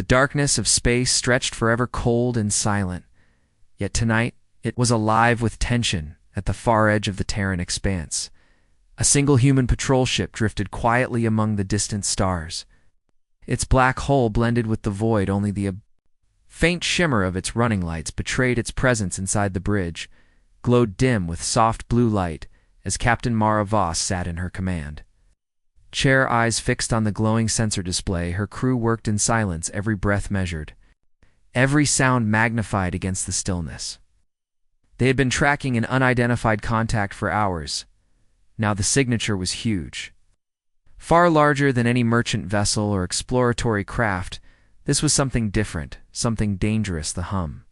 The darkness of space stretched forever cold and silent, yet tonight it was alive with tension at the far edge of the Terran expanse. A single human patrol ship drifted quietly among the distant stars. Its black hull blended with the void, only the faint shimmer of its running lights betrayed its presence inside the bridge, glowed dim with soft blue light as Captain Mara Voss sat in her command. Chair eyes fixed on the glowing sensor display, her crew worked in silence, every breath measured, every sound magnified against the stillness. They had been tracking an unidentified contact for hours. Now the signature was huge. Far larger than any merchant vessel or exploratory craft, this was something different, something dangerous. The hum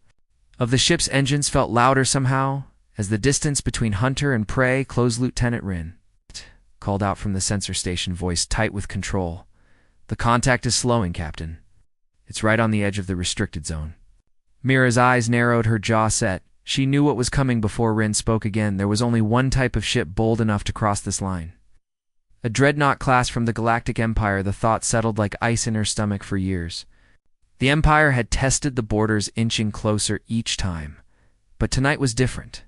of the ship's engines felt louder somehow, as the distance between hunter and prey closed. Lieutenant Rin called out from the sensor station, voice tight with control. "The contact is slowing, Captain. It's right on the edge of the restricted zone." Mira's eyes narrowed, her jaw set. She knew what was coming before Rin spoke again. There was only one type of ship bold enough to cross this line. A dreadnought class from the Galactic Empire. The thought settled like ice in her stomach for years. The Empire had tested the borders, inching closer each time. But tonight was different.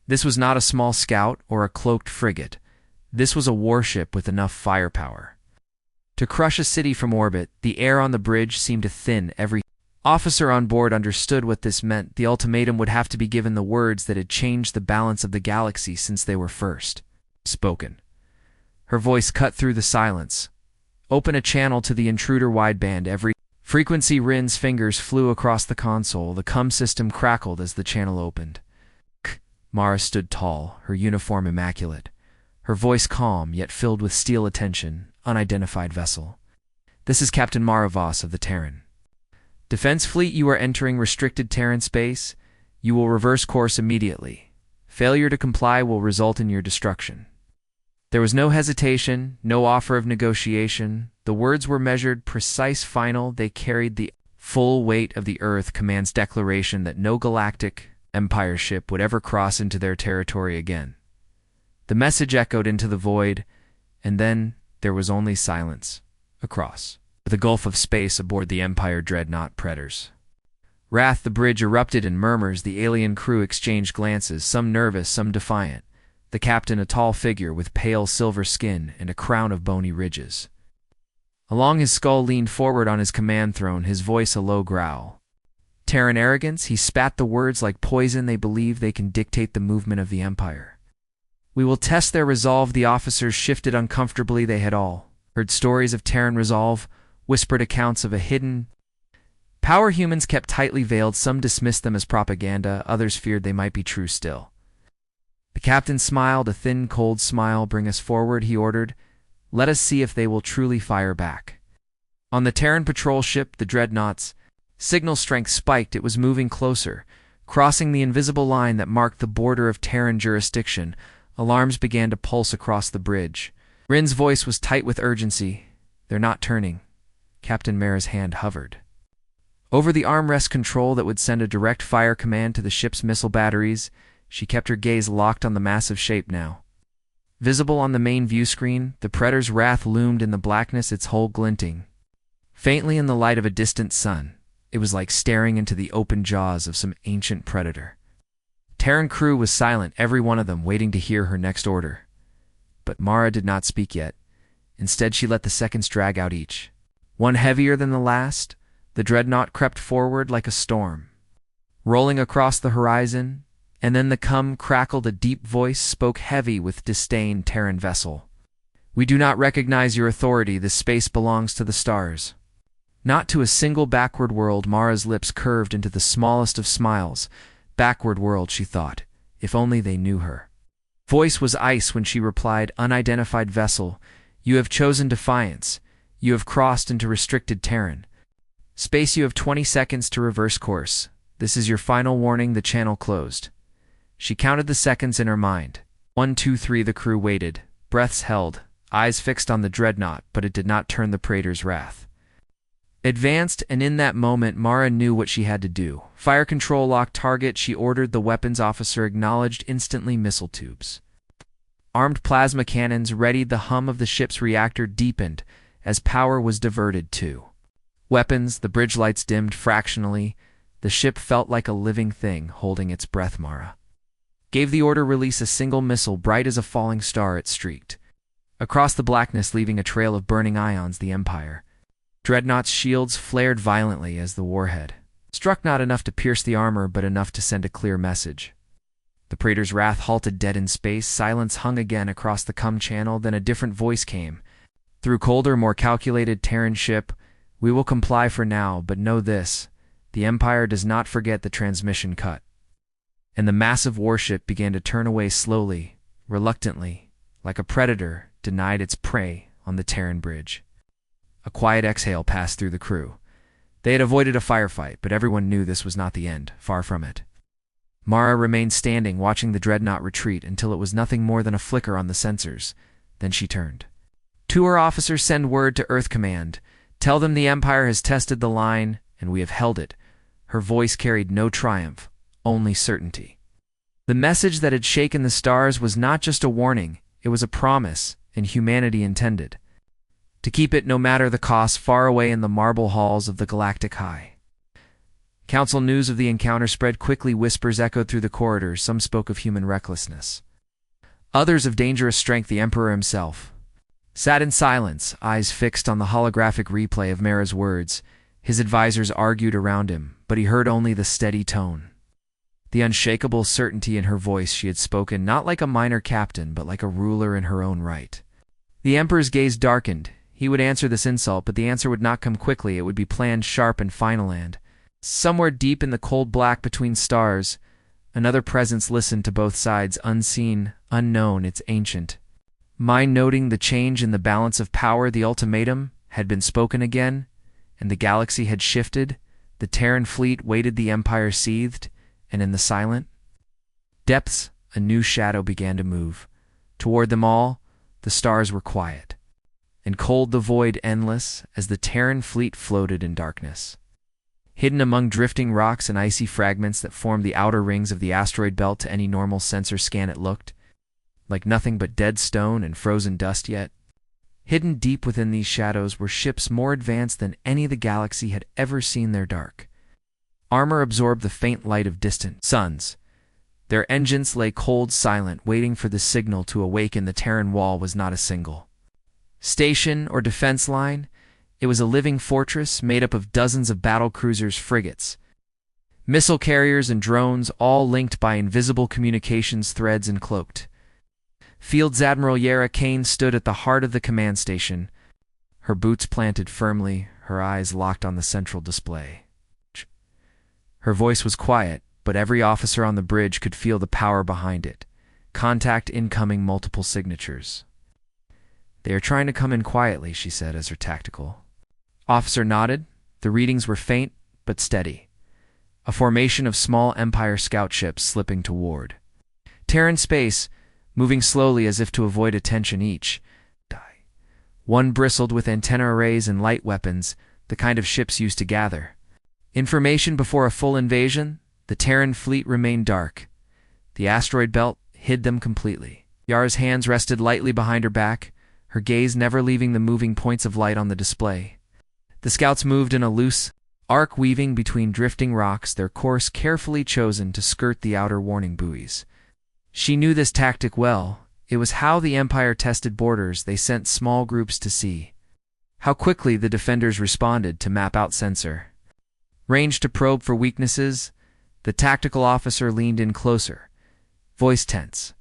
This was not a small scout or a cloaked frigate. This was a warship with enough firepower to crush a city from orbit. The air on the bridge seemed to thin. Every officer on board understood what this meant. The ultimatum would have to be given, the words that had changed the balance of the galaxy since they were first spoken. Her voice cut through the silence. "Open a channel to the intruder wideband." Every frequency. Rin's fingers flew across the console. The comm system crackled as the channel opened. Mara stood tall, her uniform immaculate, her voice calm yet filled with steel attention. "Unidentified vessel. This is Captain Mara Voss of the Terran Defense Fleet. You are entering restricted Terran space. You will reverse course immediately. Failure to comply will result in your destruction." There was no hesitation, no offer of negotiation. The words were measured, precise, final. They carried the full weight of the Earth Command's declaration that no Galactic Empire ship would ever cross into their territory again. The message echoed into the void, and then there was only silence across the gulf of space aboard the Empire dreadnought Predators. Wrath. The bridge erupted in murmurs. The alien crew exchanged glances, some nervous, some defiant. The captain, a tall figure with pale silver skin and a crown of bony ridges. Along his skull, leaned forward on his command throne, his voice a low growl. Terran arrogance. He spat the words like poison. They believe they can dictate the movement of the Empire. We will test their resolve. The officers shifted uncomfortably. They had all heard stories of Terran resolve, whispered accounts of a hidden power humans kept tightly veiled. Some dismissed them as propaganda, others feared they might be true still. The captain smiled, a thin, cold smile. "Bring us forward," he ordered. "Let us see if they will truly fire back." On the Terran patrol ship, the Dreadnought's signal strength spiked. It was moving closer, crossing the invisible line that marked the border of Terran jurisdiction. Alarms began to pulse across the bridge. Rin's voice was tight with urgency. "They're not turning." Captain Mara's hand hovered over the armrest control that would send a direct fire command to the ship's missile batteries. She kept her gaze locked on the massive shape now. Visible on the main view screen, the Predator's wrath loomed in the blackness, its hull glinting faintly in the light of a distant sun. It was like staring into the open jaws of some ancient predator. Terran crew was silent, every one of them waiting to hear her next order. But Mara did not speak yet. Instead, she let the seconds drag out, each one heavier than the last. The dreadnought crept forward like a storm, rolling across the horizon. And then the cum crackled. A deep voice spoke, heavy with disdain. "Terran vessel, we do not recognize your authority. This space belongs to the stars, not to a single backward world." Mara's lips curved into the smallest of smiles. Backward world, she thought. If only they knew her. Voice was ice when she replied, "Unidentified vessel, you have chosen defiance. You have crossed into restricted Terran space. You have 20 seconds to reverse course. This is your final warning." The channel closed. She counted the seconds in her mind. 1, 2, 3. The crew waited, breaths held, eyes fixed on the dreadnought, but it did not turn. The Praetor's wrath advanced, and in that moment Mara knew what she had to do. Fire control, lock target, she ordered. The weapons officer acknowledged instantly. Missile tubes, armed plasma cannons readied. The hum of the ship's reactor deepened as power was diverted to Weapons, the bridge lights dimmed fractionally. The ship felt like a living thing, holding its breath. Mara gave the order, release a single missile, bright as a falling star. It streaked across the blackness, leaving a trail of burning ions. The Empire dreadnought's shields flared violently as the warhead struck, not enough to pierce the armor, but enough to send a clear message. The Praetor's wrath halted dead in space. Silence hung again across the comm channel. Then a different voice came through colder, more calculated. Terran ship, we will comply for now, but know this: the Empire does not forget. The transmission cut, and the massive warship began to turn away slowly, reluctantly, like a predator denied its prey on the Terran bridge. A quiet exhale passed through the crew. They had avoided a firefight, but everyone knew this was not the end. Far from it. Mara remained standing, watching the dreadnought retreat until it was nothing more than a flicker on the sensors. Then she turned to her officers. Send word to Earth Command. Tell them the Empire has tested the line, and we have held it. Her voice carried no triumph, only certainty. The message that had shaken the stars was not just a warning, it was a promise, and humanity intended to keep it no matter the cost. Far away in the marble halls of the Galactic High Council, news of the encounter spread quickly. Whispers echoed through the corridors. Some spoke of human recklessness, others of dangerous strength. The Emperor himself sat in silence, eyes fixed on the holographic replay of Mara's words. His advisors argued around him, but he heard only the steady tone, the unshakable certainty in her voice. She had spoken not like a minor captain, but like a ruler in her own right. The Emperor's gaze darkened. He would answer this insult, but the answer would not come quickly. It would be planned, sharp, and final. And somewhere deep in the cold black between stars, another presence listened to both sides, unseen, unknown, its ancient mind noting the change in the balance of power. The ultimatum had been spoken again, and the galaxy had shifted. The Terran fleet waited. The Empire seethed, and in the silent depths, a new shadow began to move. Toward them all, the stars were quiet, and cold, the void endless, as the Terran fleet floated in darkness. Hidden among drifting rocks and icy fragments that formed the outer rings of the asteroid belt, to any normal sensor scan it looked like nothing but dead stone and frozen dust. Yet, hidden deep within these shadows were ships more advanced than any the galaxy had ever seen. Their dark armor absorbed the faint light of distant suns. Their engines lay cold, silent, waiting for the signal to awaken. The Terran wall was not a single station or defense line. It was a living fortress made up of dozens of battle cruisers, frigates, missile carriers, and drones, all linked by invisible communications threads and cloaked fields. Admiral Yara Kane stood at the heart of the command station, her boots planted firmly, her eyes locked on the central display. Her voice was quiet, but every officer on the bridge could feel the power behind it. Contact incoming, multiple signatures. They are trying to come in quietly, she said as her tactical officer nodded. The readings were faint, but steady. A formation of small Empire scout ships slipping toward Terran Space, moving slowly as if to avoid attention. Each one bristled with antenna arrays and light weapons, the kind of ships used to gather information before a full invasion. The Terran fleet remained dark. The asteroid belt hid them completely. Yara's hands rested lightly behind her back, her gaze never leaving the moving points of light on the display. The scouts moved in a loose arc, weaving between drifting rocks, their course carefully chosen to skirt the outer warning buoys. She knew this tactic well. It was how the Empire tested borders. They sent small groups to see how quickly the defenders responded, to map out sensor range, to probe for weaknesses. The tactical officer leaned in closer, voice tense.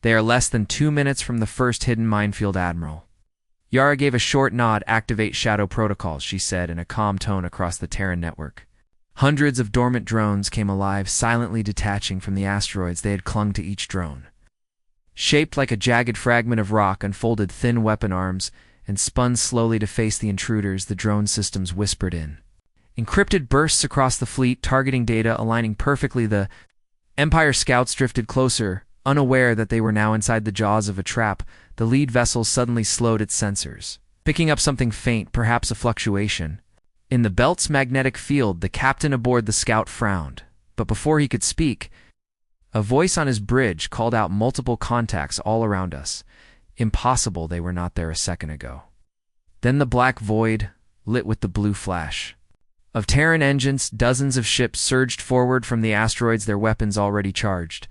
They are less than 2 minutes from the first hidden minefield, Admiral. Yara gave a short nod. Activate shadow protocols, she said in a calm tone across the Terran network. Hundreds of dormant drones came alive, silently detaching from the asteroids. They had clung to each drone, shaped like a jagged fragment of rock, unfolded thin weapon arms, and spun slowly to face the intruders. The drone systems whispered in encrypted bursts across the fleet, targeting data, aligning perfectly. The Empire scouts drifted closer, unaware that they were now inside the jaws of a trap. The lead vessel suddenly slowed its sensors, picking up something faint, perhaps a fluctuation in the belt's magnetic field. The captain aboard the scout frowned, but before he could speak, a voice on his bridge called out, multiple contacts all around us. Impossible, they were not there a second ago. Then the black void, lit with the blue flash of Terran engines. Dozens of ships surged forward from the asteroids, their weapons already charged.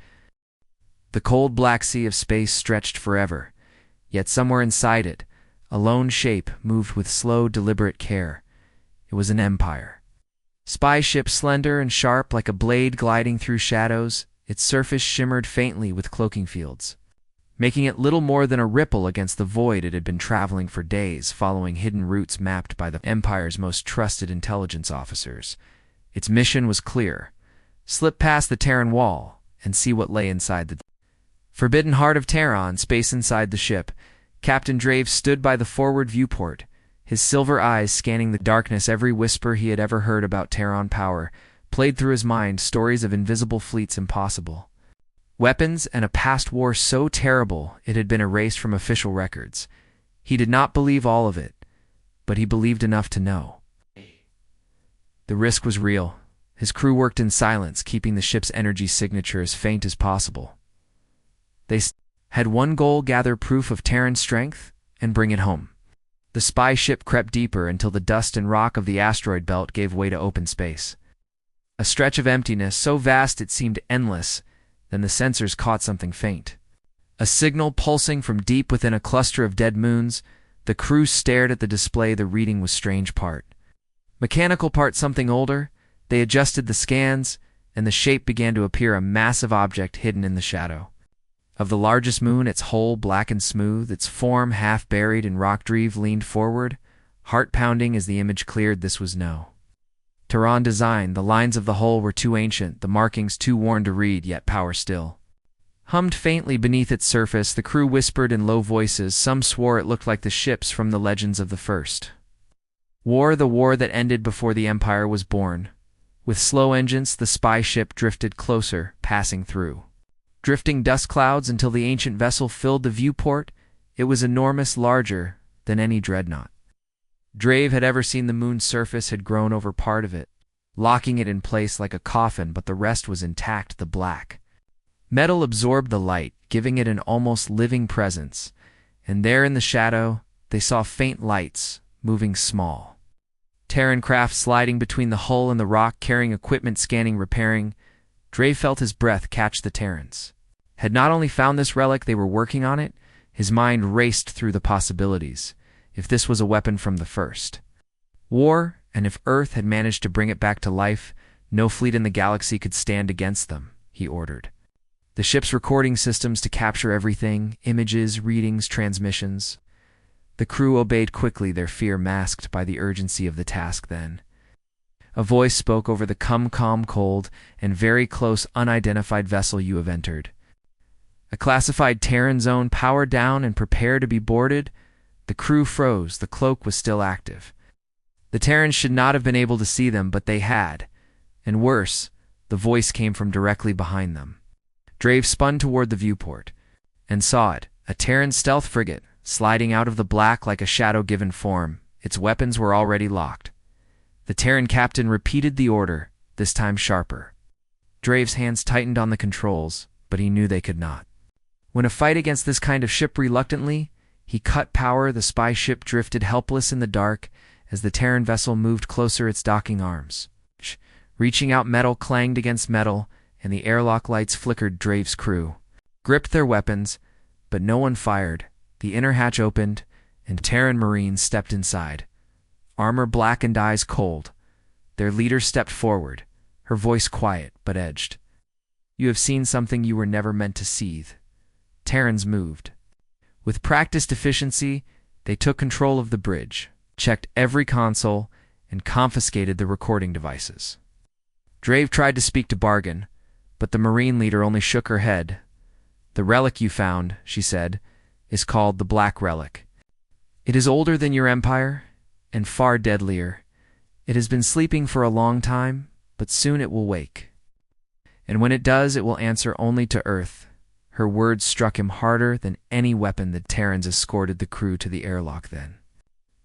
The cold black sea of space stretched forever, yet somewhere inside it, a lone shape moved with slow, deliberate care. It was an empire. Spy ship, slender and sharp like a blade gliding through shadows, its surface shimmered faintly with cloaking fields, making it little more than a ripple against the void. It had been traveling for days, following hidden routes mapped by the Empire's most trusted intelligence officers. Its mission was clear: slip past the Terran wall and see what lay inside the forbidden heart of Terran Space. Inside the ship, Captain Drave stood by the forward viewport, his silver eyes scanning the darkness. Every whisper he had ever heard about Terran power played through his mind, stories of invisible fleets, impossible weapons, and a past war so terrible it had been erased from official records. He did not believe all of it, but he believed enough to know the risk was real. His crew worked in silence, keeping the ship's energy signature as faint as possible. They had one goal: gather proof of Terran strength and bring it home. The spy ship crept deeper until the dust and rock of the asteroid belt gave way to open space. A stretch of emptiness so vast it seemed endless. Then the sensors caught something faint, a signal pulsing from deep within a cluster of dead moons. The crew stared at the display. The reading was strange, part mechanical, part something older. They adjusted the scans, and the shape began to appear: a massive object hidden in the shadow of the largest moon, its hull black and smooth, its form half buried in rock. Drave leaned forward, heart pounding as the image cleared. This was no Terran design. The lines of the hull were too ancient, the markings too worn to read, yet power still hummed faintly beneath its surface. The crew whispered in low voices. Some swore it looked like the ships from the legends of the First War, the war that ended before the Empire was born. With slow engines, the spy ship drifted closer, passing through drifting dust clouds until the ancient vessel filled the viewport. It was enormous, larger than any dreadnought Drave had ever seen. The moon's surface had grown over part of it, locking it in place like a coffin, but the rest was intact. The black metal absorbed the light, giving it an almost living presence, and there in the shadow they saw faint lights, moving small Terran craft sliding between the hull and the rock, carrying equipment, scanning, repairing. Drave felt his breath catch. The Terrans had not only found this relic, they were working on it. His mind raced through the possibilities. If this was a weapon from the First War, and if Earth had managed to bring it back to life, no fleet in the galaxy could stand against them. He ordered the ship's recording systems to capture everything: images, readings, transmissions. The crew obeyed quickly, their fear masked by the urgency of the task. Then a voice spoke over the calm, cold, and very close. Unidentified vessel you have entered a classified Terran zone. Power down and prepare to be boarded. The crew froze. The cloak was still active. The Terrans should not have been able to see them, but they had. And worse, the voice came from directly behind them. Drave spun toward the viewport and saw it, a Terran stealth frigate, sliding out of the black like a shadow-given form. Its weapons were already locked. The Terran captain repeated the order, this time sharper. Drave's hands tightened on the controls, but he knew they could not win a fight against this kind of ship. Reluctantly, he cut power. The spy ship drifted helpless in the dark as the Terran vessel moved closer. Its docking arms, reaching out, metal clanged against metal, and the airlock lights flickered. Drave's crew gripped their weapons, but no one fired. The inner hatch opened, and Terran Marines stepped inside, armor black and eyes cold. Their leader stepped forward, her voice quiet but edged. You have seen something you were never meant to see. Terrans moved. With practiced efficiency, they took control of the bridge, checked every console, and confiscated the recording devices. Drave tried to speak to bargain, but the Marine leader only shook her head. The relic you found, she said, is called the Black Relic. It is older than your empire, and far deadlier. It has been sleeping for a long time, but soon it will wake. And when it does, it will answer only to Earth. Her words struck him harder than any weapon. The Terrans escorted the crew to the airlock then.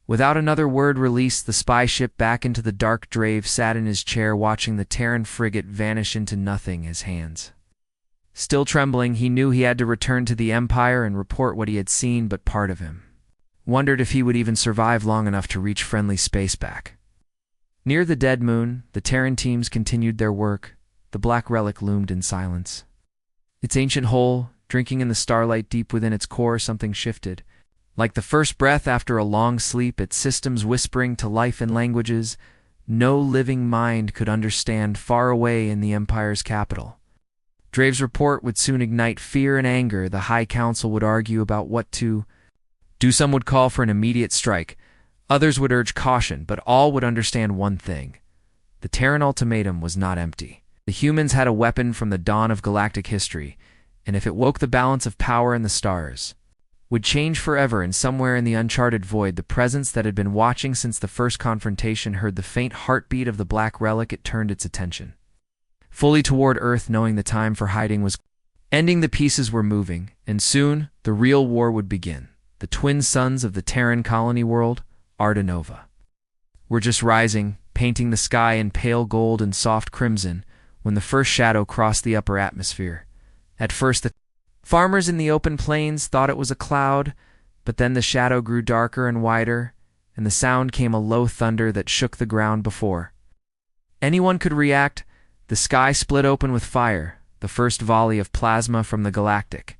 Without another word released the spy ship back into the dark. Drave sat in his chair watching the Terran frigate vanish into nothing. His hands still trembling, he knew he had to return to the Empire and report what he had seen, but part of him wondered if he would even survive long enough to reach friendly space back. Near the dead moon, the Terran teams continued their work. The black relic loomed in silence. Its ancient hull, drinking in the starlight deep within its core, something shifted. Like the first breath after a long sleep, its systems whispering to life in languages no living mind could understand, far away in the Empire's capital. Drave's report would soon ignite fear and anger. The High Council would argue about what to do. Some would call for an immediate strike. Others would urge caution, but all would understand one thing. The Terran ultimatum was not empty. The humans had a weapon from the dawn of galactic history, and if it woke the balance of power in the stars, would change forever. And somewhere in the uncharted void, the presence that had been watching since the first confrontation heard the faint heartbeat of the black relic. It turned its attention fully toward Earth, knowing the time for hiding was ending. The pieces were moving, and soon the real war would begin. The twin suns of the Terran colony world, Arda Nova, were just rising, painting the sky in pale gold and soft crimson when the first shadow crossed the upper atmosphere. At first, the farmers in the open plains thought it was a cloud, but then the shadow grew darker and wider, and the sound came, a low thunder that shook the ground before anyone could react. The sky split open with fire. The first volley of plasma from the Galactic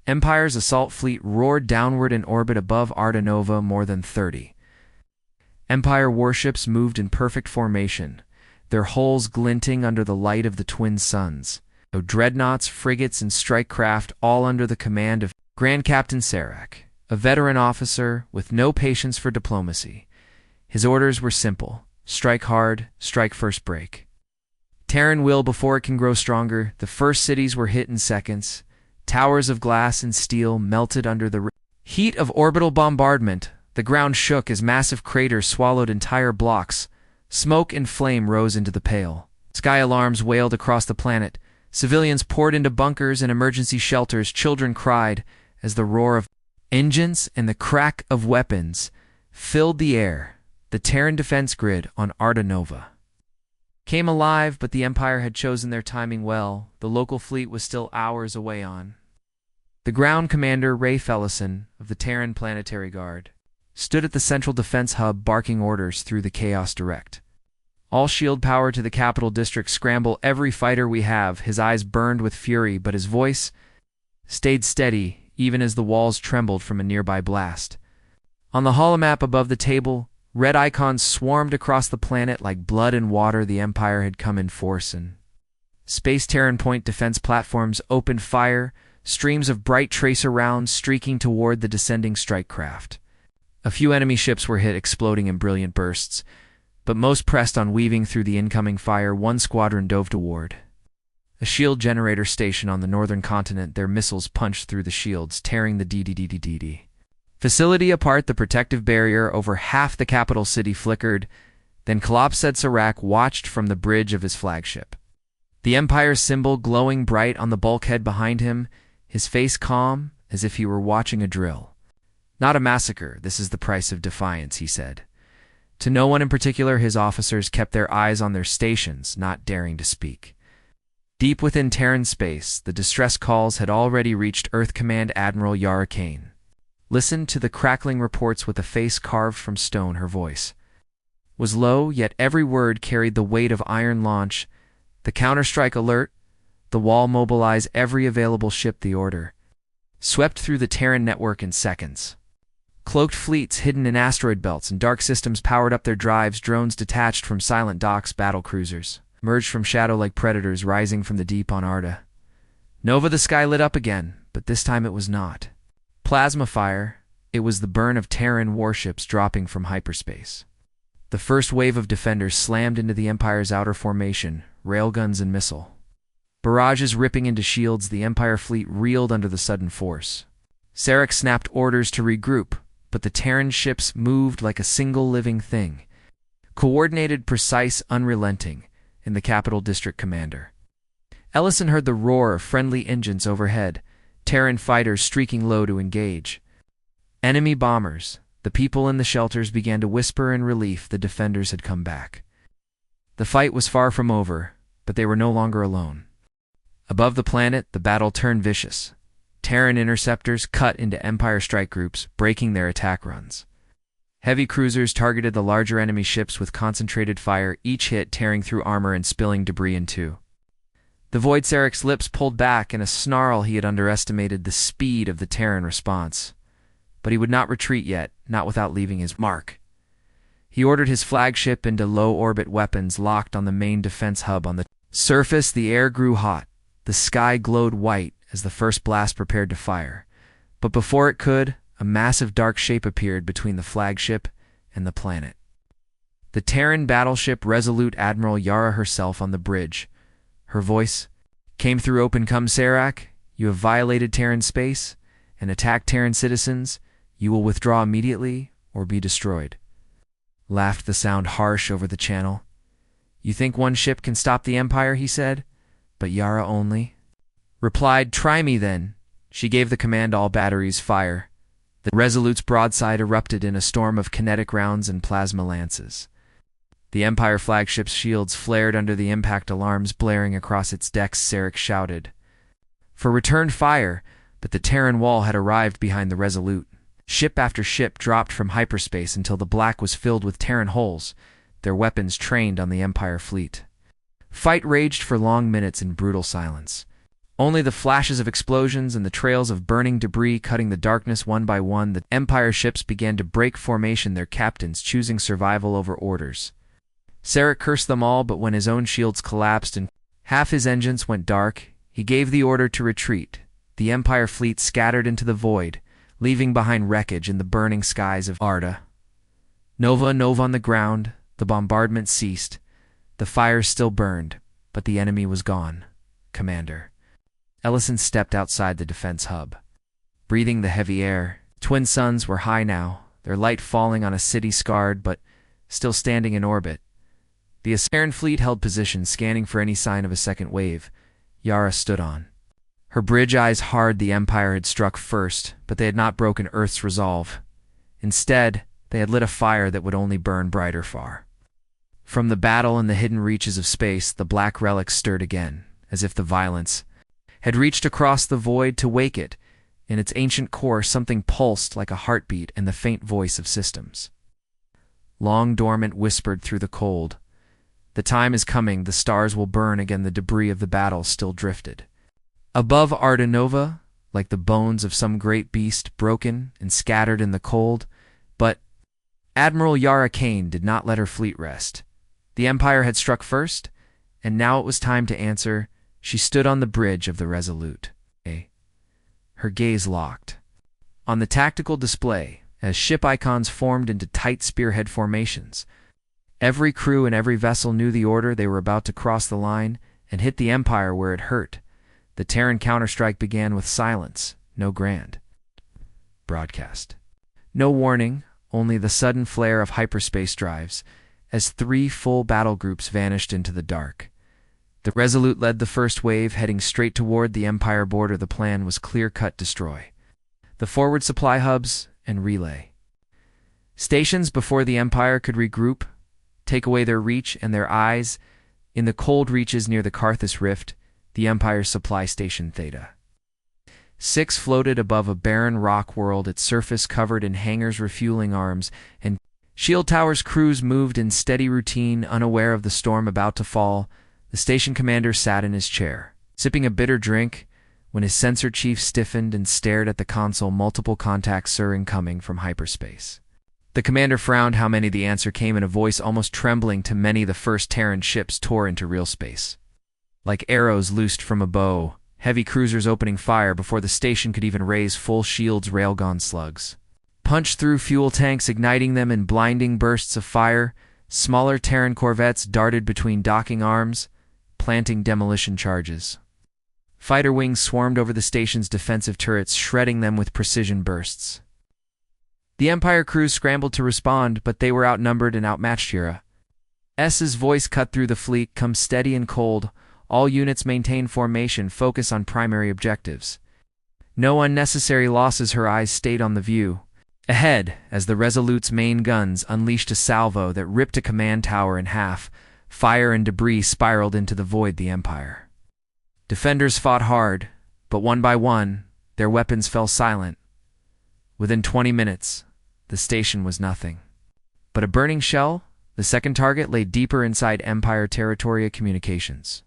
Empire's assault fleet roared downward in orbit above Arda Nova. More than 30 Empire warships moved in perfect formation, their hulls glinting under the light of the twin suns. Dreadnoughts, frigates, and strike craft, all under the command of Grand Captain Sarak, a veteran officer with no patience for diplomacy. His orders were simple: strike hard, strike first, break Terran will before it can grow stronger. The first cities were hit in seconds. Towers of glass and steel melted under the heat of orbital bombardment. The ground shook as massive craters swallowed entire blocks. Smoke and flame rose into the pale sky. Alarms wailed across the planet. Civilians poured into bunkers and emergency shelters. Children cried as the roar of engines and the crack of weapons filled the air. The Terran defense grid on Arda Nova came alive, but the Empire had chosen their timing well. The local fleet was still hours away on. The ground commander, Ray Fellison, of the Terran Planetary Guard, stood at the central defense hub barking orders through the chaos direct. All shield power to the capital district. Scramble every fighter we have. His eyes burned with fury, but his voice stayed steady, even as the walls trembled from a nearby blast. On the holomap above the table, red icons swarmed across the planet like blood and water. The Empire had come in force, and Space Terran point defense platforms opened fire, streams of bright tracer rounds streaking toward the descending strike craft. A few enemy ships were hit, exploding in brilliant bursts, but most pressed on, weaving through the incoming fire. One squadron dove toward a shield generator station on the northern continent. Their missiles punched through the shields, tearing the DDDDD facility apart. The protective barrier over half the capital city flickered. Then Kalopsed Sarak watched from the bridge of his flagship, the Empire's symbol glowing bright on the bulkhead behind him, his face calm as if he were watching a drill. "Not a massacre. This is the price of defiance," he said. To no one in particular, his officers kept their eyes on their stations, not daring to speak. Deep within Terran space, the distress calls had already reached Earth Command Admiral Yara Kane. Listened to the crackling reports with a face carved from stone. Her voice was low, yet every word carried the weight of iron. "Launch the counterstrike alert. The wall, mobilize every available ship." The order swept through the Terran network in seconds. Cloaked fleets hidden in asteroid belts and dark systems powered up their drives. Drones detached from silent docks. Battle cruisers emerged from shadow like predators rising from the deep on Arda Nova. The sky lit up again, but this time it was not plasma fire. It was the burn of Terran warships dropping from hyperspace. The first wave of defenders slammed into the Empire's outer formation, railguns and missile barrages ripping into shields. The Empire fleet reeled under the sudden force. Sarak snapped orders to regroup, but the Terran ships moved like a single living thing, coordinated, precise, unrelenting. In the capital district commander, Ellison heard the roar of friendly engines overhead, Terran fighters streaking low to engage enemy bombers. The people in the shelters began to whisper in relief. The defenders had come back. The fight was far from over, but they were no longer alone. Above the planet, the battle turned vicious. Terran interceptors cut into Empire strike groups, breaking their attack runs. Heavy cruisers targeted the larger enemy ships with concentrated fire, each hit tearing through armor and spilling debris in two. The Void Sarek's lips pulled back in a snarl. He had underestimated the speed of the Terran response. But he would not retreat yet, not without leaving his mark. He ordered his flagship into low-orbit weapons locked on the main defense hub. On the surface, the air grew hot. The sky glowed white as the first blast prepared to fire. But before it could, a massive dark shape appeared between the flagship and the planet. The Terran battleship Resolute, Admiral Yara herself on the bridge. Her voice came through open. "Come, Sarak, you have violated Terran space and attacked Terran citizens. You will withdraw immediately or be destroyed." Laughed the sound harsh over the channel. "You think one ship can stop the Empire," he said, "but Yara only." Replied, "Try me then." She gave the command, "All batteries fire." The Resolute's broadside erupted in a storm of kinetic rounds and plasma lances. The Empire flagship's shields flared under the impact, alarms blaring across its decks. Sarek shouted for return fire, but the Terran wall had arrived behind the Resolute. Ship after ship dropped from hyperspace until the black was filled with Terran hulls, their weapons trained on the Empire fleet. Fight raged for long minutes in brutal silence. Only the flashes of explosions and the trails of burning debris cutting the darkness. One by one, the Empire ships began to break formation, their captains choosing survival over orders. Sarek cursed them all, but when his own shields collapsed and half his engines went dark, he gave the order to retreat. The Empire fleet scattered into the void, leaving behind wreckage in the burning skies of Arda. Nova on the ground, the bombardment ceased. The fires still burned, but the enemy was gone. "Commander." Ellison stepped outside the defense hub, breathing the heavy air. Twin suns were high now, their light falling on a city scarred but still standing in orbit. The Terran fleet held position, scanning for any sign of a second wave. Yara stood on. Her bridge eyes hard. The Empire had struck first, but they had not broken Earth's resolve. Instead, they had lit a fire that would only burn brighter far. From the battle in the hidden reaches of space, the black relic stirred again, as if the violence had reached across the void to wake it. In its ancient core, something pulsed like a heartbeat and the faint voice of systems. Long dormant, whispered through the cold. "The time is coming, the stars will burn again." The debris of the battle still drifted above Arda Nova, like the bones of some great beast, broken and scattered in the cold. But Admiral Yara Kane did not let her fleet rest. The Empire had struck first, and now it was time to answer. She stood on the bridge of the Resolute, her gaze locked on the tactical display as ship icons formed into tight spearhead formations. Every crew and every vessel knew the order. They were about to cross the line and hit the Empire where it hurt. The Terran counterstrike began with silence, no grand broadcast. No warning, only the sudden flare of hyperspace drives as 3 full battle groups vanished into the dark. The Resolute led the first wave, heading straight toward the Empire border. The plan was clear-cut: destroy the forward supply hubs and relay stations before the Empire could regroup, take away their reach and their eyes. In the cold reaches near the Karthus Rift, the Empire's supply station Theta 6 floated above a barren rock world, its surface covered in hangars, refueling arms, and shield towers. Crews moved in steady routine, unaware of the storm about to fall. The station commander sat in his chair, sipping a bitter drink, when his sensor chief stiffened and stared at the console. "Multiple contacts, sir, incoming from hyperspace." The commander frowned. "How many?" The answer came in a voice almost trembling. "Too many." The first Terran ships tore into real space like arrows loosed from a bow, heavy cruisers opening fire before the station could even raise full shields. Railgun slugs punched through fuel tanks, igniting them in blinding bursts of fire. Smaller Terran corvettes darted between docking arms, planting demolition charges. Fighter wings swarmed over the station's defensive turrets, shredding them with precision bursts. The Empire crews scrambled to respond, but they were outnumbered and outmatched. Yara's voice cut through the fleet. "Come steady and cold. All units maintain formation. Focus on primary objectives. No unnecessary losses." Her eyes stayed on the view ahead as the Resolute's main guns unleashed a salvo that ripped a command tower in half. Fire and debris spiraled into the void. The Empire defenders fought hard, but one by one, Their weapons fell silent. Within 20 minutes, the station was nothing. But a burning shell, the second target, lay deeper inside Empire territory communications.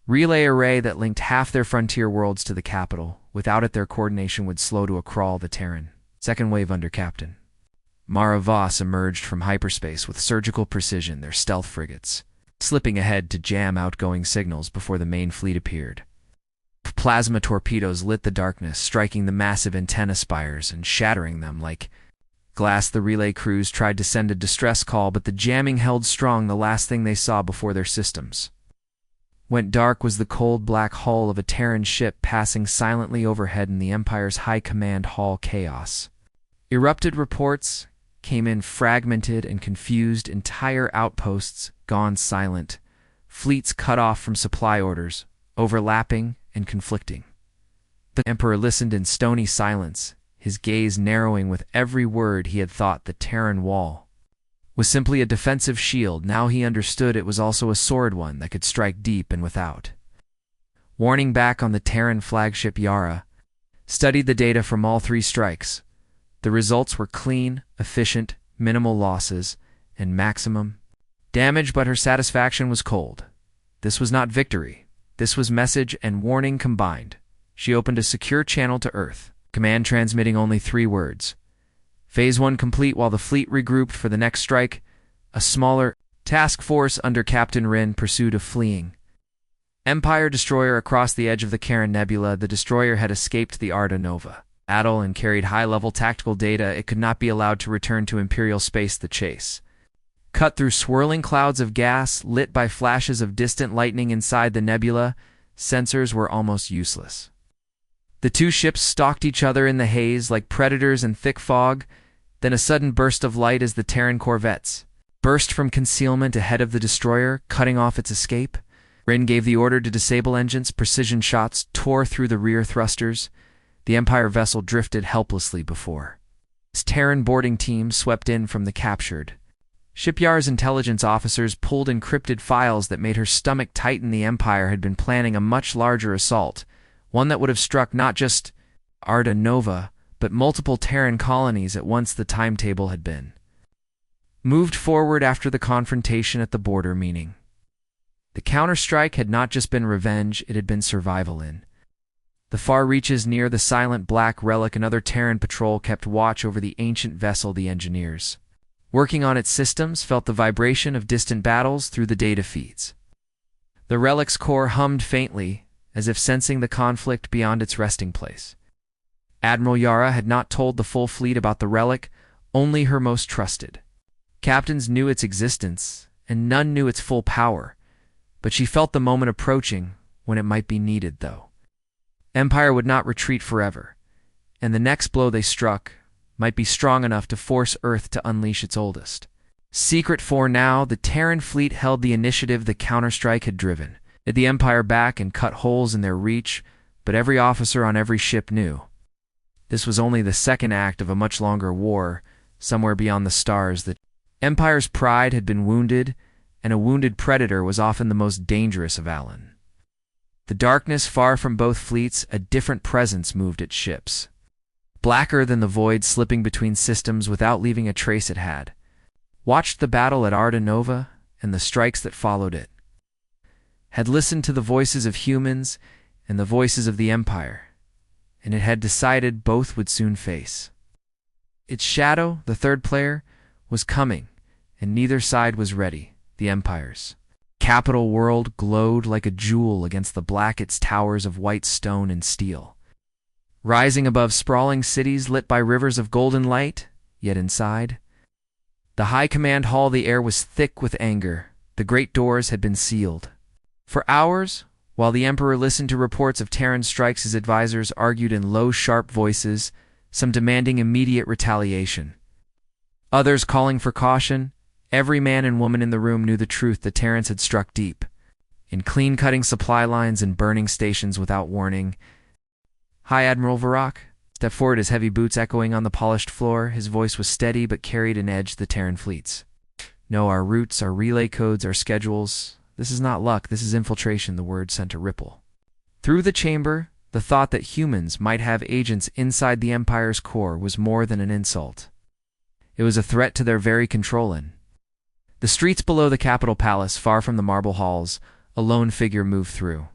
Relay array that linked half their frontier worlds to the capital. Without it, their coordination would slow to a crawl. The Terran, second wave under Captain Mara Voss, emerged from hyperspace with surgical precision, their stealth frigates slipping ahead to jam outgoing signals before the main fleet appeared. Plasma torpedoes lit the darkness, striking the massive antenna spires and shattering them like glass. The relay crews tried to send a distress call, but the jamming held strong. The last thing they saw before their systems went dark was the cold black hull of a Terran ship passing silently overhead in the Empire's high command hall. Chaos erupted. Reports came in fragmented and confused. Entire outposts gone silent, fleets cut off from supply orders, overlapping and conflicting. The Emperor listened in stony silence, his gaze narrowing with every word. He had thought the Terran wall was simply a defensive shield. Now he understood it was also a sword, one that could strike deep and without warning. Back on the Terran flagship, Yara studied the data from all three strikes. The results were clean, efficient, minimal losses, and maximum damage, but her satisfaction was cold. This was not victory. This was message and warning combined. She opened a secure channel to Earth, command transmitting only 3 words. Phase 1 complete. While the fleet regrouped for the next strike, a smaller task force under Captain Rin pursued a fleeing Empire destroyer across the edge of the Charon Nebula. The destroyer had escaped the Arda Nova battle and carried high-level tactical data. It could not be allowed to return to Imperial space. The chase cut through swirling clouds of gas lit by flashes of distant lightning inside the nebula. Sensors were almost useless. The two ships stalked each other in the haze like predators in thick fog. Then a sudden burst of light as the Terran corvettes burst from concealment ahead of the destroyer, cutting off its escape. Rin gave the order to disable engines. Precision shots tore through the rear thrusters. The Empire vessel drifted helplessly before its Terran boarding team swept in from the captured shipyard's intelligence officers pulled encrypted files that made her stomach tighten. The Empire had been planning a much larger assault, one that would have struck not just Arda Nova, but multiple Terran colonies at once. The timetable had been moved forward after the confrontation at the border, meaning the counterstrike had not just been revenge, it had been survival. In the far reaches near the silent black relic, another Terran patrol kept watch over the ancient vessel. The engineers working on its systems felt the vibration of distant battles through the data feeds. The relic's core hummed faintly, as if sensing the conflict beyond its resting place. Admiral Yara had not told the full fleet about the relic, only her most trusted captains knew its existence, and none knew its full power. But she felt the moment approaching when it might be needed, though. Empire would not retreat forever, and the next blow they struck might be strong enough to force Earth to unleash its oldest secret. For now, the Terran fleet held the initiative. The counterstrike had driven the Empire back and cut holes in their reach, but every officer on every ship knew this was only the second act of a much longer war. Somewhere beyond the stars, the Empire's pride had been wounded, and a wounded predator was often the most dangerous of Alan. The darkness far from both fleets, a different presence moved its ships. Blacker than the void slipping between systems without leaving a trace. It had watched the battle at Arda Nova and the strikes that followed it, had listened to the voices of humans and the voices of the Empire, and it had decided both would soon face its shadow. The third player was coming, and neither side was ready. The Empire's capital world glowed like a jewel against the black, its towers of white stone and steel rising above sprawling cities lit by rivers of golden light. Yet inside the high command hall, the air was thick with anger. The great doors had been sealed. For hours, while the Emperor listened to reports of Terran strikes, his advisors argued in low, sharp voices, some demanding immediate retaliation, others calling for caution. Every man and woman in the room knew the truth. The Terrans had struck deep, in clean-cutting supply lines and burning stations without warning. High Admiral Varrock stepped forward, his heavy boots echoing on the polished floor. His voice was steady but carried an edge. The Terran fleets know our routes, our relay codes, our schedules. This is not luck, this is infiltration. The word sent a ripple through the chamber. The thought that humans might have agents inside the Empire's core was more than an insult. It was a threat to their very control. In the streets below the Capitol Palace, far from the marble halls, a lone figure moved through.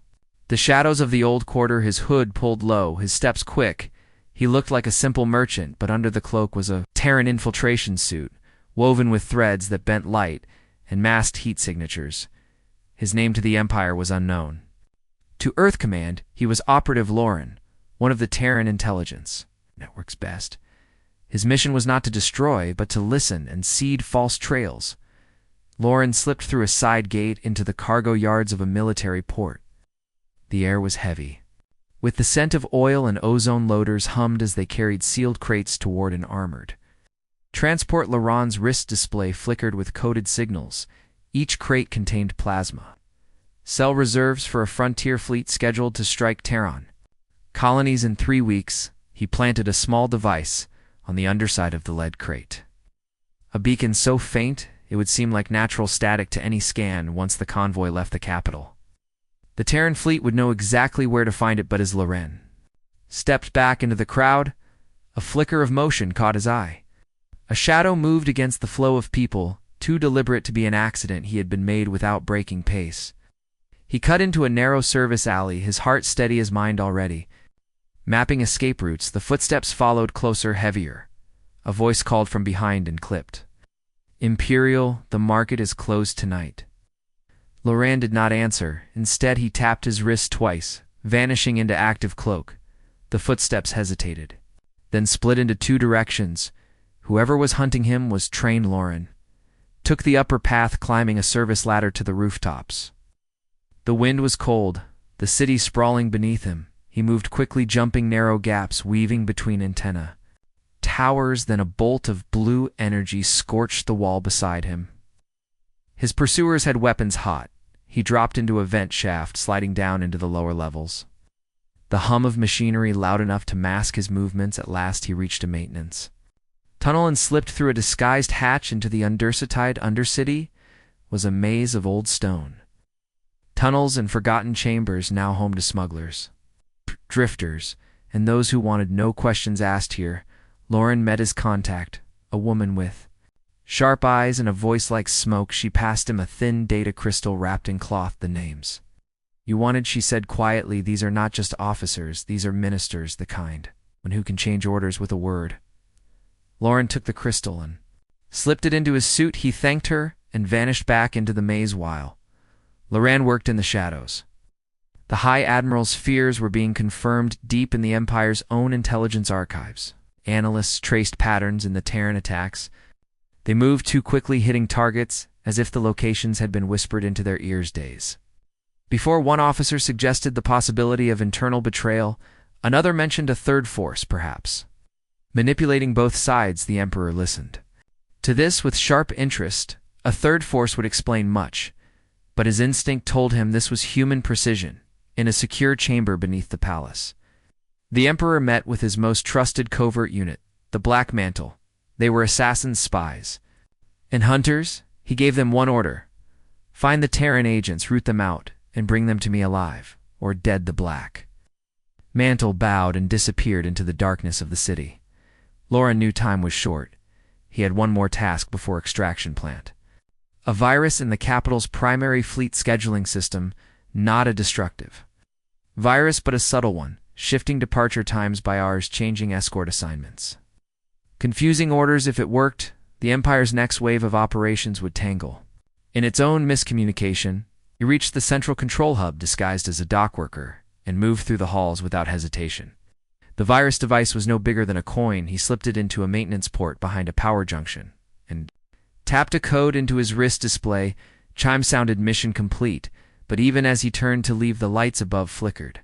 The shadows of the old quarter, his hood pulled low, his steps quick. He looked like a simple merchant, but under the cloak was a Terran infiltration suit, woven with threads that bent light and masked heat signatures. His name to the Empire was unknown. To Earth Command, he was Operative Lauren, one of the Terran intelligence network's best. His mission was not to destroy, but to listen and seed false trails. Lauren slipped through a side gate into the cargo yards of a military port. The air was heavy, with the scent of oil and ozone loaders hummed as they carried sealed crates toward an armored transport. Laurent's wrist display flickered with coded signals. Each crate contained plasma cell reserves for a frontier fleet scheduled to strike Terran colonies in 3 weeks. He planted a small device on the underside of the lead crate. A beacon so faint it would seem like natural static to any scan once the convoy left the capital. The Terran fleet would know exactly where to find it, but as Laurent stepped back into the crowd, a flicker of motion caught his eye. A shadow moved against the flow of people, too deliberate to be an accident. He had been made without breaking pace. He cut into a narrow service alley, his heart steady as mind already. Mapping escape routes, the footsteps followed closer, heavier. A voice called from behind and clipped. "Imperial, the market is closed tonight." Laurent did not answer. Instead, he tapped his wrist twice, vanishing into active cloak. The footsteps hesitated, then split into 2 directions. Whoever was hunting him was trained. Laurent took the upper path, climbing a service ladder to the rooftops. The wind was cold, the city sprawling beneath him. He moved quickly, jumping narrow gaps, weaving between antennae towers. Then a bolt of blue energy scorched the wall beside him. His pursuers had weapons hot. He dropped into a vent shaft, sliding down into the lower levels. The hum of machinery loud enough to mask his movements. At last he reached a maintenance tunnel and slipped through a disguised hatch into the undercity. Undercity was a maze of old stone tunnels and forgotten chambers, now home to smugglers, drifters, and those who wanted no questions asked here. Laurent met his contact, a woman with sharp eyes and a voice like smoke. She passed him a thin data crystal wrapped in cloth. "The names you wanted," she said quietly. "These are not just officers, these are ministers, the kind one who can change orders with a word." Laurent took the crystal and slipped it into his suit. He thanked her and vanished back into the maze while Laurent worked in the shadows. The High Admiral's fears were being confirmed deep in the Empire's own intelligence archives. Analysts traced patterns in the Terran attacks. They moved too quickly, hitting targets as if the locations had been whispered into their ears days before. One officer suggested the possibility of internal betrayal. Another mentioned a third force, perhaps manipulating both sides. The Emperor listened to this with sharp interest. A third force would explain much, but his instinct told him this was human precision in a secure chamber beneath the palace. The Emperor met with his most trusted covert unit, the Black Mantle. They were assassins, spies, and hunters. He gave them one order: find the Terran agents, root them out, and bring them to me alive, or dead. The Black Mantle bowed and disappeared into the darkness of the city. Laurent knew time was short. He had one more task before extraction plant. A virus in the capital's primary fleet scheduling system, not a destructive virus, but a subtle one, shifting departure times by hours, changing escort assignments, confusing orders. If it worked, the Empire's next wave of operations would tangle in its own miscommunication. He reached the central control hub disguised as a dockworker and moved through the halls without hesitation. The virus device was no bigger than a coin. He slipped it into a maintenance port behind a power junction and tapped a code into his wrist display. Chime sounded mission complete, but even as he turned to leave, the lights above flickered.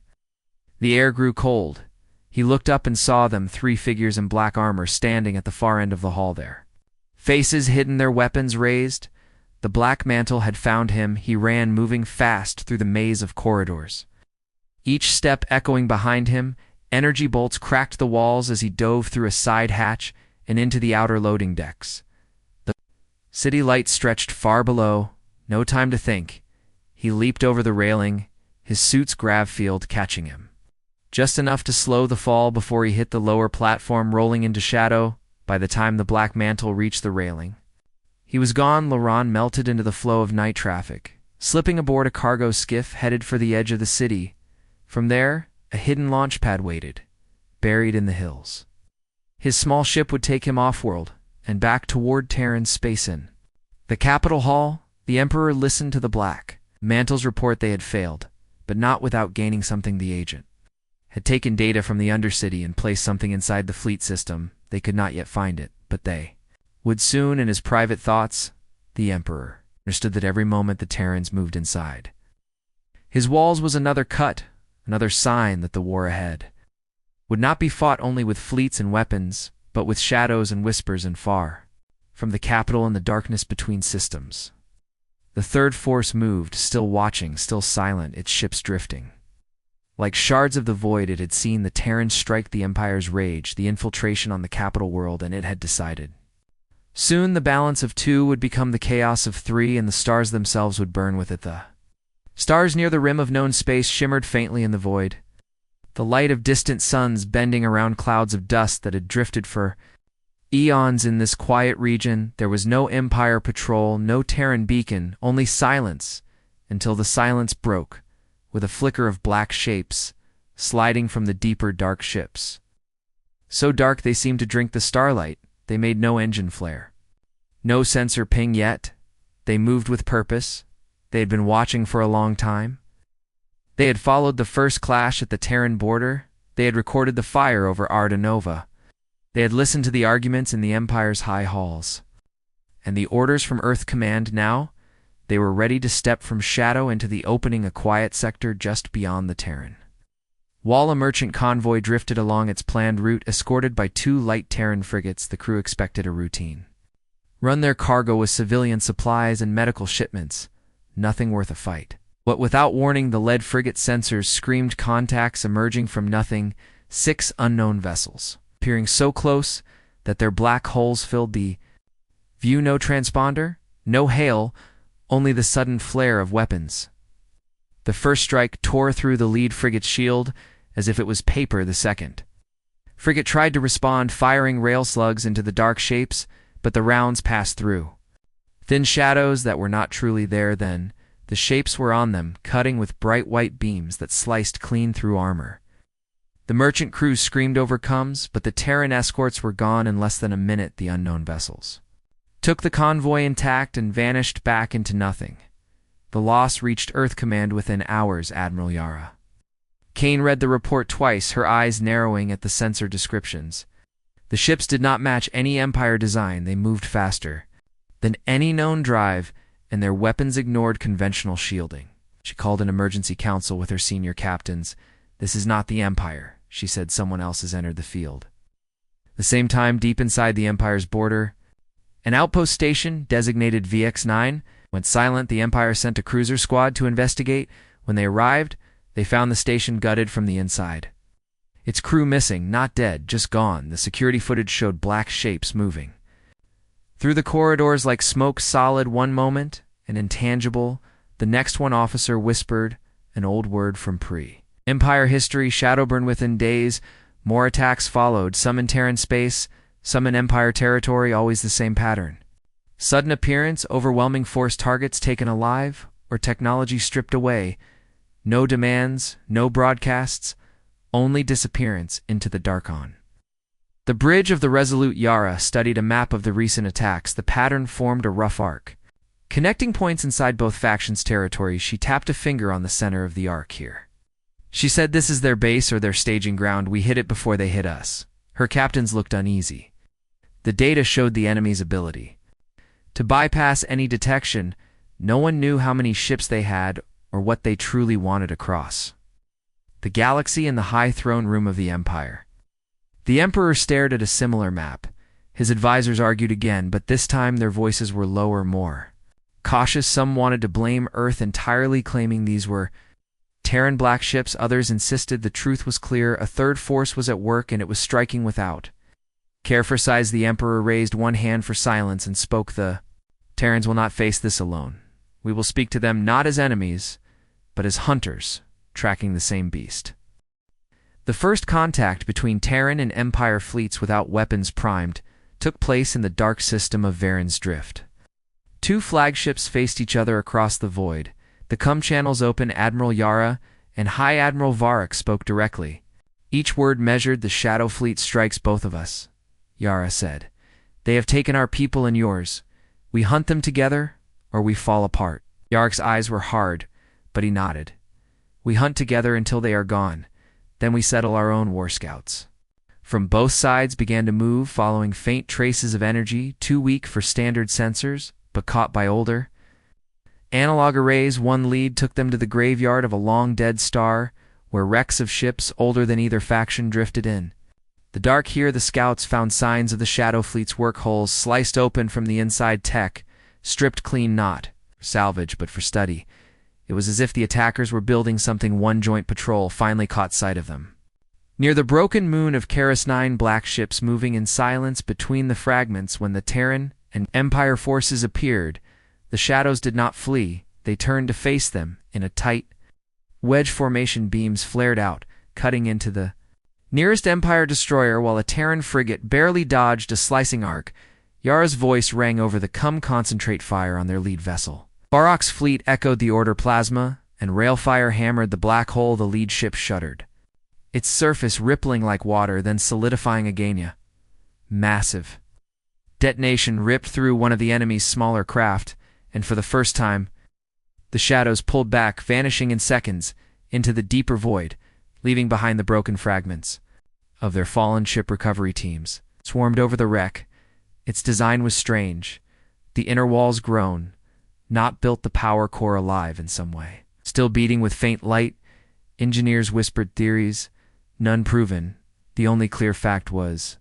The air grew cold. He looked up and saw them, 3 figures in black armor standing at the far end of the hall, their faces hidden, their weapons raised. The Black Mantle had found him. He ran, moving fast through the maze of corridors, each step echoing behind him. Energy bolts cracked the walls as he dove through a side hatch and into the outer loading decks. The city lights stretched far below. No time to think. He leaped over the railing, his suit's grav field catching him. just enough to slow the fall before he hit the lower platform, rolling into shadow. By the time the black mantle reached the railing, he was gone. Laurent melted into the flow of night traffic, slipping aboard a cargo skiff headed for the edge of the city. From there, a hidden launch pad waited, buried in the hills. His small ship would take him off-world and back toward Terran Space. In the Capitol Hall, the Emperor listened to the Black Mantle's report. They had failed, but not without gaining something. The agent had taken data from the Undercity and placed something inside the fleet system. They could not yet find it, but they would soon. In his private thoughts, the Emperor understood that every moment the Terrans moved inside his walls was another cut, another sign that the war ahead would not be fought only with fleets and weapons, but with shadows and whispers. And far from the capital, in the darkness between systems, the third force moved, still watching, still silent, its ships drifting. Like shards of the void, it had seen the Terrans strike the Empire's rage, the infiltration on the capital world, and it had decided. Soon the balance of two would become the chaos of three, and the stars themselves would burn with it. The stars near the rim of known space shimmered faintly in the void, the light of distant suns bending around clouds of dust that had drifted for eons. In this quiet region, there was no Empire patrol, no Terran beacon, only silence, until the silence broke with a flicker of black shapes sliding from the deeper dark ships. So dark they seemed to drink the starlight. They made no engine flare, no sensor ping yet. They moved with purpose. They had been watching for a long time. They had followed the first clash at the Terran border. They had recorded the fire over Ardenova. They had listened to the arguments in the Empire's high halls. And the orders from Earth Command now, they were ready to step from shadow into the opening, a quiet sector just beyond the Terran. While a merchant convoy drifted along its planned route, escorted by two light Terran frigates, the crew expected a routine run their cargo with civilian supplies and medical shipments, nothing worth a fight. But without warning, the lead frigate sensors screamed contacts emerging from nothing, 6 unknown vessels, appearing so close that their black holes filled the view. No transponder, no hail, only the sudden flare of weapons. The first strike tore through the lead frigate's shield as if it was paper. The second frigate tried to respond, firing rail slugs into the dark shapes, but the rounds passed through thin shadows that were not truly there. Then the shapes were on them, cutting with bright white beams that sliced clean through armor. The merchant crews screamed overcomes, but the Terran escorts were gone in less than a minute. The unknown vessels took the convoy intact and vanished back into nothing. The loss reached Earth Command within hours. Admiral Yara Kane read the report twice, her eyes narrowing at the sensor descriptions. The ships did not match any Empire design. They moved faster than any known drive, and their weapons ignored conventional shielding. She called an emergency council with her senior captains. "This is not the Empire," she said. "Someone else has entered the field." The same time, deep inside the Empire's border, an outpost station, designated VX-9, went silent. The Empire sent a cruiser squad to investigate. When they arrived, they found the station gutted from the inside. Its crew missing, not dead, just gone. The security footage showed black shapes moving through the corridors like smoke, solid one moment and intangible the next. One officer whispered an old word from pre-Empire history. Shadowburn. Within days, more attacks followed, some in Terran space, some in Empire territory, always the same pattern. Sudden appearance, overwhelming force, targets taken alive or technology stripped away. No demands, no broadcasts, only disappearance into the dark. On the bridge of the Resolute, Yara studied a map of the recent attacks. The pattern formed a rough arc, connecting points inside both factions' territories. She tapped a finger on the center of the arc. "Here," she said, "this is their base or their staging ground. We hit it before they hit us." Her captains looked uneasy. The data showed the enemy's ability to bypass any detection. No one knew how many ships they had or what they truly wanted across the galaxy. In the high throne room of the Empire, the Emperor stared at a similar map. His advisors argued again, but this time their voices were lower, more cautious. Some wanted to blame Earth entirely, claiming these were Terran black ships. Others insisted the truth was clear. A third force was at work, and it was striking without care for size. The Emperor raised one hand for silence and spoke. "The Terrans will not face this alone. We will speak to them not as enemies, but as hunters, tracking the same beast." The first contact between Terran and Empire fleets without weapons primed took place in the dark system of Varen's Drift. Two flagships faced each other across the void. The channels open. Admiral Yara and High Admiral Varric spoke directly. Each word measured. The Shadow Fleet strikes both of us, Yara said. They have taken our people and yours. We hunt them together, or we fall apart. Yaric's eyes were hard, but he nodded. We hunt together until they are gone. Then we settle our own war scouts. From both sides began to move, following faint traces of energy, too weak for standard sensors, but caught by older analog arrays. One lead took them to the graveyard of a long-dead star, where wrecks of ships older than either faction drifted in. The dark here, the scouts found signs of the Shadow Fleet's workholes sliced open from the inside, tech stripped clean, not for salvage but for study. It was as if the attackers were building something. One joint patrol finally caught sight of them. Near the broken moon of Karis, 9 black ships moving in silence between the fragments. When the Terran and Empire forces appeared, the shadows did not flee. They turned to face them in a tight wedge formation. Beams flared out, cutting into the nearest Empire destroyer, while a Terran frigate barely dodged a slicing arc. Yara's voice rang over the concentrate fire on their lead vessel. Varroc's fleet echoed the order. Plasma and railfire hammered the black hole. The lead ship shuddered, its surface rippling like water, then solidifying again. Massive detonation ripped through one of the enemy's smaller craft, and for the first time, the shadows pulled back, vanishing in seconds into the deeper void, leaving behind the broken fragments of their fallen ship. Recovery teams swarmed over the wreck. Its design was strange. The inner walls grown, not built. The power core alive in some way, still beating with faint light. Engineers whispered theories, none proven. The only clear fact was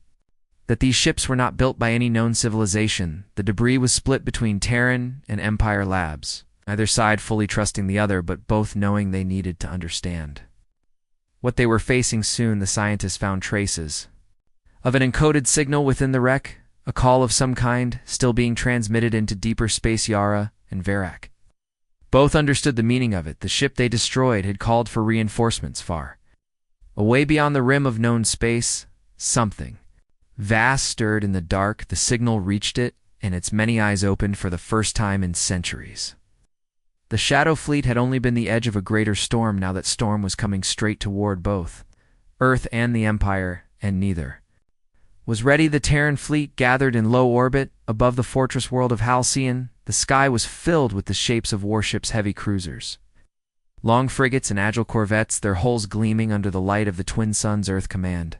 that these ships were not built by any known civilization. The debris was split between Terran and Empire labs, neither side fully trusting the other, but both knowing they needed to understand what they were facing. Soon the scientists found traces of an encoded signal within the wreck, a call of some kind still being transmitted into deeper space. Yara and Varric both understood the meaning of it. The ship they destroyed had called for reinforcements far away beyond the rim of known space. Something vast stirred in the dark. The signal reached it, and its many eyes opened for the first time in centuries. The Shadow Fleet had only been the edge of a greater storm. Now that storm was coming straight toward both Earth and the Empire, and neither was ready. The Terran fleet gathered in low orbit above the fortress world of Halcyon. The sky was filled with the shapes of warships, heavy cruisers, long frigates, and agile corvettes, their hulls gleaming under the light of the twin suns. Earth Command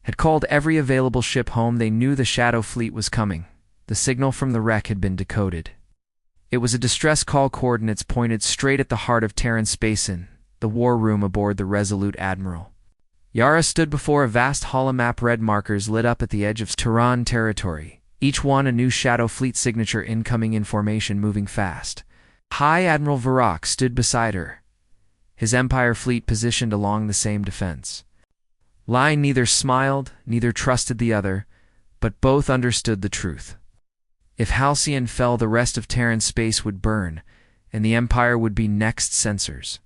had called every available ship home. They knew the Shadow Fleet was coming. The signal from the wreck had been decoded. It was a distress call, coordinates pointed straight at the heart of Terran Space, in the war room aboard the Resolute Admiral. Yara stood before a vast holomap. Red markers lit up at the edge of Terran territory, each one a new Shadow Fleet signature. Incoming information moving fast. High Admiral Varric stood beside her, his Empire fleet positioned along the same defense line. Neither smiled, neither trusted the other, but both understood the truth. If Halcyon fell, the rest of Terran Space would burn, and the Empire would be next. Sensors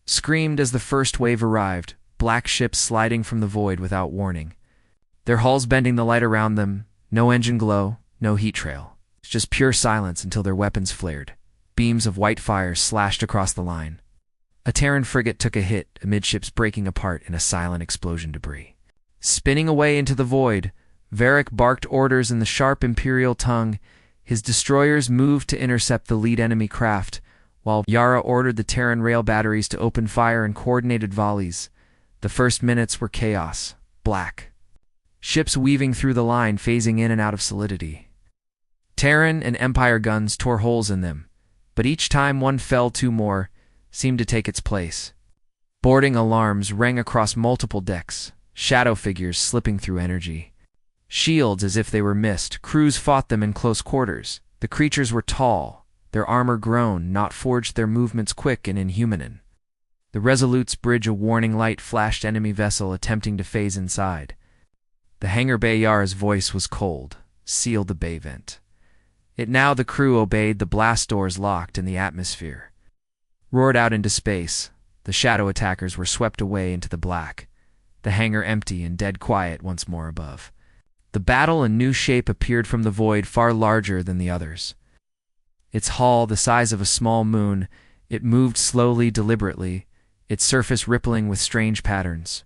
screamed as the first wave arrived, black ships sliding from the void without warning, their hulls bending the light around them. No engine glow, no heat trail, just pure silence until their weapons flared. Beams of white fire slashed across the line. A Terran frigate took a hit, amidships breaking apart in a silent explosion. Debris spinning away into the void. Varric barked orders in the sharp Imperial tongue. His destroyers moved to intercept the lead enemy craft, while Yara ordered the Terran rail batteries to open fire in coordinated volleys. The first minutes were chaos, black ships weaving through the line, phasing in and out of solidity. Terran and Empire guns tore holes in them, but each time one fell, two more seemed to take its place. Boarding alarms rang across multiple decks, shadow figures slipping through energy shields as if they were mist. Crews fought them in close quarters. The creatures were tall, their armor grown, not forged, their movements quick and inhuman. The Resolute's bridge, a warning light flashed. Enemy vessel attempting to phase inside. The hangar bay. Yara's voice was cold. Sealed the bay vent. It now the crew obeyed. The blast doors locked and the atmosphere roared out into space. The shadow attackers were swept away into the black the hangar empty and dead quiet once more above. The battle, a new shape, appeared from the void, far larger than the others. Its hull, the size of a small moon, it moved slowly, deliberately, its surface rippling with strange patterns.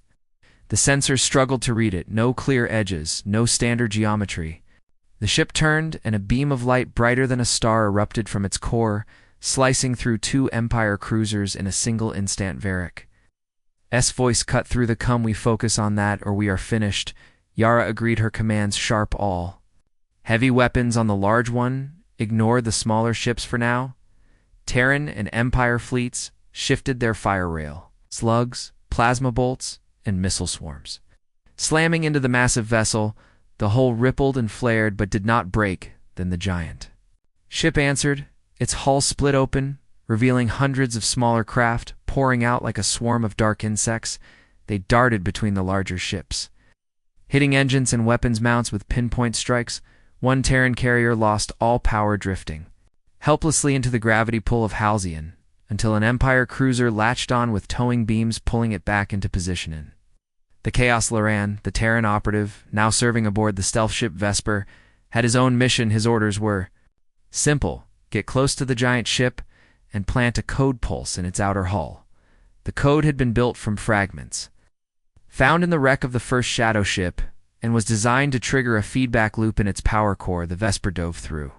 The sensors struggled to read it, no clear edges, no standard geometry. The ship turned, and a beam of light brighter than a star erupted from its core, slicing through two Empire cruisers in a single instant. Varric S. voice cut through the "Come, we focus on that, or we are finished." Yara agreed, her commands sharp all. Heavy weapons on the large one, ignored the smaller ships for now. Terran and Empire fleets shifted their fire rail. Slugs, plasma bolts, and missile swarms. Slamming into the massive vessel, the hull rippled and flared but did not break. Then the giant ship answered, its hull split open, revealing hundreds of smaller craft, pouring out like a swarm of dark insects. They darted between the larger ships, hitting engines and weapons mounts with pinpoint strikes. One Terran carrier lost all power, drifting helplessly into the gravity pull of Halcyon, until an Empire cruiser latched on with towing beams pulling it back into position. The Chaos Loran, the Terran operative, now serving aboard the stealth ship Vesper, had his own mission. His orders were simple: get close to the giant ship and plant a code pulse in its outer hull. The code had been built from fragments found in the wreck of the first Shadow ship, and was designed to trigger a feedback loop in its power core. The Vesper dove through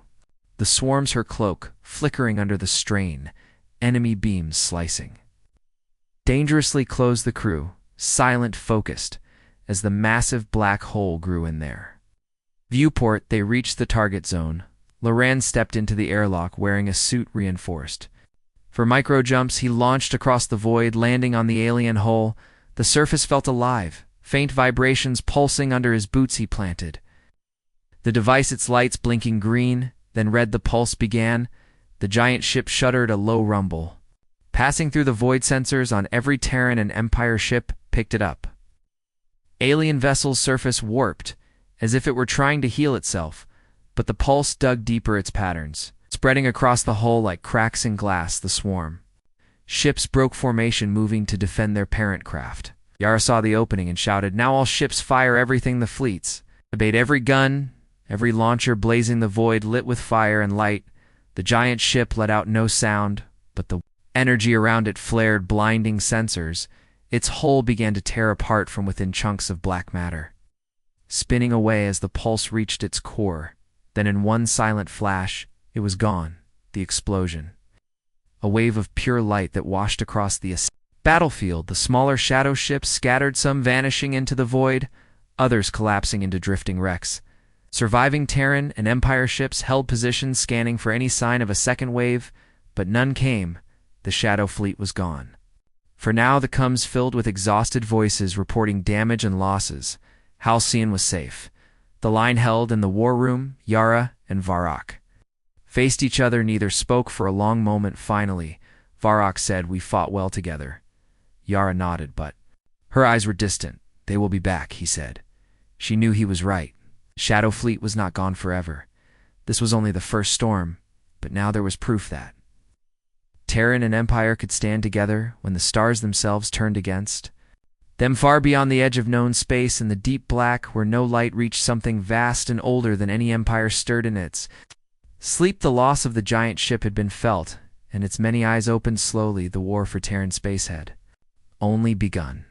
the swarms, her cloak flickering under the strain, enemy beams slicing. Dangerously close, the crew, silent, focused, as the massive black hole grew in their viewport. They reached the target zone. Loran stepped into the airlock wearing a suit reinforced for micro jumps. He launched across the void, landing on the alien hull. The surface felt alive, faint vibrations pulsing under his boots. He planted the device, its lights blinking green, then red. The pulse began. The giant ship shuddered, a low rumble passing through the void. Sensors on every Terran and Empire ship picked it up. Alien vessel's surface warped, as if it were trying to heal itself, but the pulse dug deeper, its patterns spreading across the hull like cracks in glass. The swarm ships broke formation, moving to defend their parent craft. Yara saw the opening and shouted, "Now all ships fire everything!" The fleets obeyed, every gun, every launcher blazing, the void lit with fire and light. The giant ship let out no sound, but the energy around it flared, blinding sensors. Its hull began to tear apart from within, chunks of black matter spinning away as the pulse reached its core. Then in one silent flash, it was gone. The explosion, a wave of pure light that washed across the battlefield. The smaller Shadow ships scattered, some vanishing into the void, others collapsing into drifting wrecks. Surviving Terran and Empire ships held positions, scanning for any sign of a second wave, but none came. The Shadow fleet was gone. For now, the comms filled with exhausted voices reporting damage and losses. Halcyon was safe. The line held in the war room. Yara and Varrock faced each other. Neither spoke for a long moment. Finally, Varrock said, "We fought well together." Yara nodded, but her eyes were distant. "They will be back," he said. She knew he was right. Shadow fleet was not gone forever. This was only the first storm, but now there was proof that Terran and Empire could stand together when the stars themselves turned against them. Far beyond the edge of known space, in the deep black where no light reached, something vast and older than any empire stirred in its sleep. The loss of the giant ship had been felt, and its many eyes opened slowly. The war for Terran space had only begun.